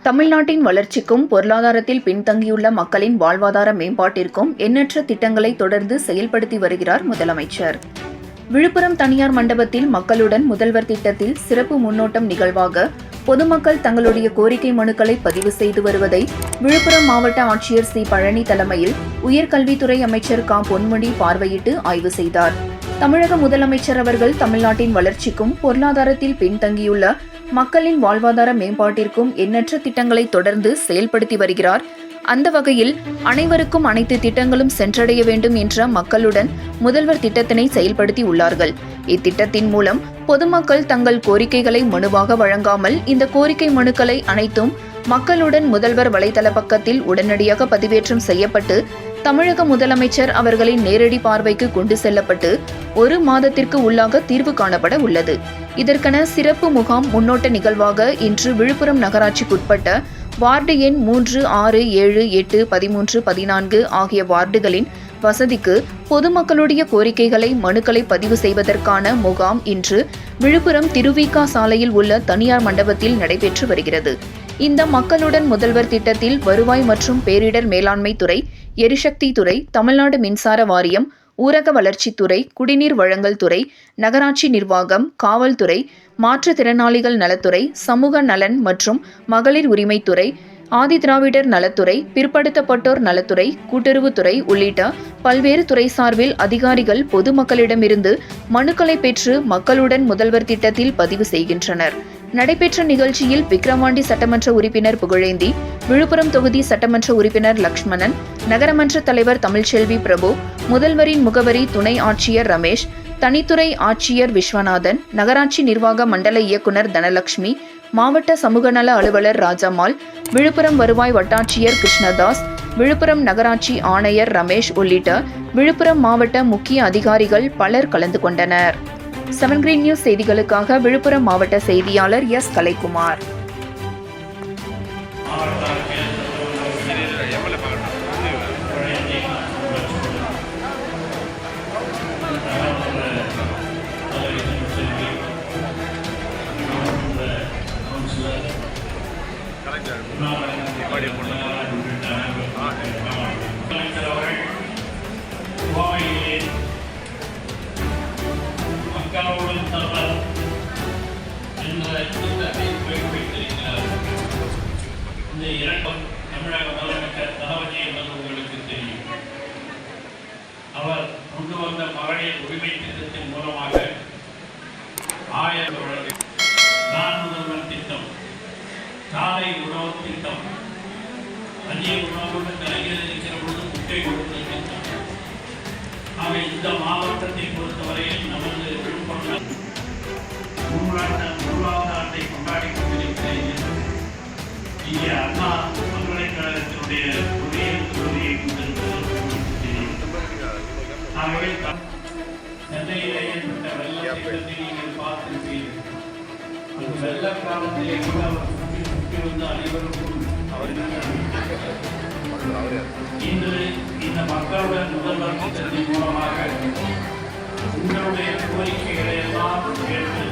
தமிழ்நாட்டின் வளர்ச்சிக்கும் பொருளாதாரத்தில் பின்தங்கியுள்ள மக்களின் வாழ்வாதார மேம்பாட்டிற்கும் எண்ணற்ற திட்டங்களை தொடர்ந்து செயல்படுத்தி வருகிறார் முதலமைச்சர். விழுப்புரம் தனியார் மண்டபத்தில் மக்களுடன் முதல்வர் திட்டத்தில் சிறப்பு முன்னோட்டம் நிகழ்வாக பொதுமக்கள் தங்களுடைய கோரிக்கை மனுக்களை பதிவு செய்து வருவதை விழுப்புரம் மாவட்ட ஆட்சியர் சி. பழனி தலைமையில் உயர்கல்வித்துறை அமைச்சர் க. பொன்முடி பார்வையிட்டு ஆய்வு செய்தார். தமிழக முதலமைச்சர் அவர்கள் தமிழ்நாட்டின் வளர்ச்சிக்கும் பொருளாதாரத்தில் பின்தங்கியுள்ள மக்களின் வாழ்வாதார மேம்பாட்டிற்கும் எண்ணற்ற திட்டங்களை தொடர்ந்து செயல்படுத்தி வருகிறார். அந்த வகையில் அனைவருக்கும் அனைத்து திட்டங்களும் சென்றடைய வேண்டும் என்ற மக்களுடன் முதல்வர் திட்டத்தினை செயல்படுத்தி உள்ளார்கள். இத்திட்டத்தின் மூலம் பொதுமக்கள் தங்கள் கோரிக்கைகளை மனுவாக வழங்காமல் இந்த கோரிக்கை மனுக்களை அனைத்தும் மக்களுடன் முதல்வர் வலைதள பக்கத்தில் உடனடியாக பதிவேற்றம் செய்யப்பட்டு தமிழக முதலமைச்சர் அவர்களின் நேரடி பார்வைக்கு கொண்டு செல்லப்பட்டு 1 மாதத்திற்கு உள்ளாக தீர்வு காணப்பட உள்ளது. இதற்கென சிறப்பு முகாம் முன்னோட்ட நிகழ்வாக இன்று விழுப்புரம் நகராட்சிக்குட்பட்ட வார்டு எண் 3, 6, 7, 8, 13, 14 ஆகிய வார்டுகளின் வசதிக்கு பொதுமக்களுடைய கோரிக்கைகளை மனுக்களை பதிவு செய்வதற்கான முகாம் இன்று விழுப்புரம் திருவிக சாலையில் உள்ள தனியார் மண்டபத்தில் நடைபெற்று வருகிறது. இந்த மக்களுடன் முதல்வர் திட்டத்தில் வருவாய் மற்றும் பேரிடர் மேலாண்மை துறை, எரிசக்தி துறை, தமிழ்நாடு மின்சார வாரியம், ஊரக வளர்ச்சித்துறை, குடிநீர் வழங்கல் துறை, நகராட்சி நிர்வாகம், காவல்துறை, மாற்றுத்திறனாளிகள் நலத்துறை, சமூக நலன் மற்றும் மகளிர் உரிமைத்துறை, ஆதிதிராவிடர் நலத்துறை, பிற்படுத்தப்பட்டோர் நலத்துறை, கூட்டுறவுத்துறை உள்ளிட்ட பல்வேறு துறை சார்பில் அதிகாரிகள் பொதுமக்களிடமிருந்து மனுக்களை பெற்று மக்களுடன் முதல்வர் திட்டத்தில் பதிவு செய்கின்றனர். நடைபெற்ற நிகழ்ச்சியில் விக்கிரவாண்டி சட்டமன்ற உறுப்பினர் புகழேந்தி, விழுப்புரம் தொகுதி சட்டமன்ற உறுப்பினர் லக்ஷ்மணன், நகரமன்ற தலைவர் தமிழ்ச்செல்வி பிரபு, முதல்வரின் முகவரி துணை ஆட்சியர் ரமேஷ், தனித்துறை ஆட்சியர் விஸ்வநாதன், நகராட்சி நிர்வாக மண்டல இயக்குநர் தனலட்சுமி, மாவட்ட சமூக நல அலுவலர் ராஜம்மாள், விழுப்புரம் வருவாய் வட்டாட்சியர் கிருஷ்ணதாஸ், விழுப்புரம் நகராட்சி ஆணையர் ரமேஷ் உள்ளிட்ட விழுப்புரம் மாவட்ட முக்கிய அதிகாரிகள் பலர் கலந்து கொண்டனர். 7 Green News செய்திகளுக்காக விழுப்புரம் மாவட்ட செய்தியாளர் எஸ். கலைக்குமார். மக்களோடும் தவர் என்ற திட்டத்தை வைத்திருக்கிறார். இந்த இரண்டும் தமிழக முதலமைச்சர் தளபதி என்பது உங்களுக்கு தெரியும். அவர் கொண்டு வந்த மகளிர் உரிமை திட்டத்தின் மூலமாக 1000 வழக்கு, நான் முதல்வர் திட்டம், சாலை உணவு திட்டம், மதிய உணவுக்கு தலையில் இருக்கிற பொழுது முட்டை கொடுத்த திட்டம். அவை இந்த மாவட்டத்தை பொறுத்தவரையில் நமது விழுப்புரம் 3வது ஆண்டை கொண்டாடி கொண்டிருக்கிறேன். இங்கே அண்ணா பல்கலைக்கழகத்தினுடைய பொறியியல் கல்லூரியை கொண்டிருப்பது ஆகவே சென்னையிலே ஏற்பட்ட வெள்ளத்தை நீங்கள் பார்த்திருப்பீர்கள். அந்த வெள்ள காலத்திலே கூட அவர் சுற்றி வந்த அனைவருக்கும் இன்று இந்த மக்களுடன் முதல்வர் திட்டத்தின் மூலமாக உங்களுடைய கோரிக்கைகளை எல்லாம் கேட்டு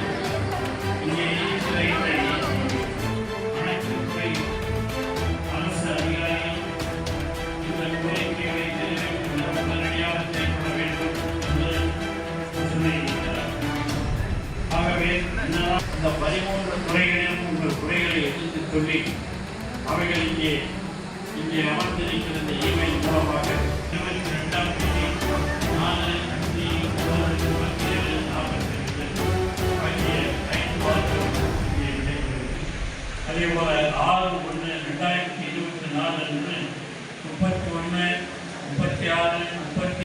இங்கே இருக்கிற அனைத்து துறை அரசு அதிகாரிகள் இந்த கோரிக்கைகளை நிறைவேற்ற உடனடியாக செயல்பட வேண்டும் என்று சொல்லியிருக்கிறார். ஆகவே இந்த 13 துறைகளிலும் உங்கள் குறைகளை எடுத்து சொல்லி அவைகள் இங்கே அமர்ந்திருக்கிற இந்த இமெயில் மூலமாக 22ஆம் தேதி 4:47:42 அதேபோல 6/1/2024 31, 36,